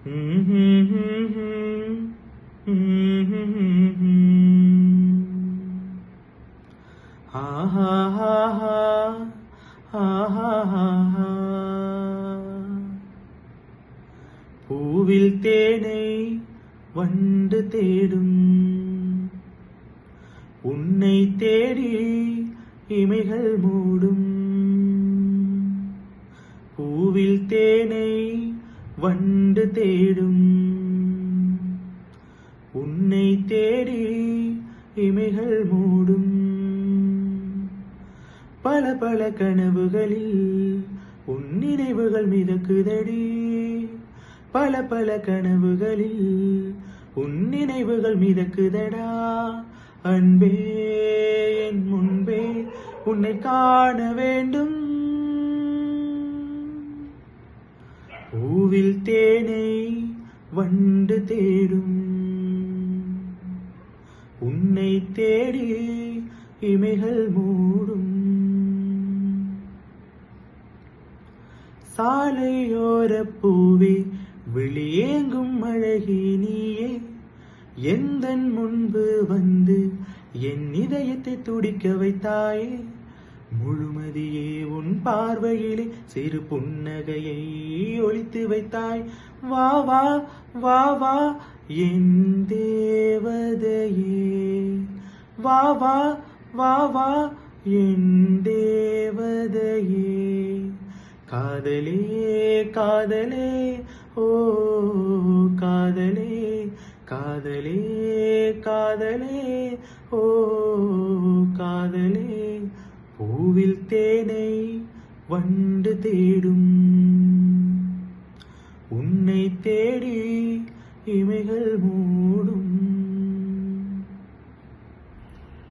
பூவில் தேனை வண்டு தேடும், உன்னை தேடி இமைகள் மூடும். பூவில் தேனை வண்டு தேடும், உன்னை தேடி இமைகள் மூடும். பல பல கனவுகளில் உன் நினைவுகள் மிதக்குதடி, பல பல கனவுகளில் உன் நினைவுகள் மிதக்குதடா. அன்பே என் முன்பே உன்னை காண வேண்டும். பூவில் தேனை வண்டு தேடும், உன்னை தேடி இமைகள் மூடும். சாலையோர பூவே வெளியேங்கும் அழகி நீயே, எந்தன் முன்பு வந்து என் இதயத்தை துடிக்க வைத்தாயே. முழுமதியே உன் பார்வையிலே சிறு புன்னகையை ஒளித்து வைத்தாய். வா வா வா வா என் தேவதையே, வா வா வா வா என் தேவதையே. காதலே காதலே ஓ காதலே, காதலே காதலே ஓ காதலே. பூவில் தேனை வண்டு தேடும், உன்னை தேடி இமைகள் மூடும்.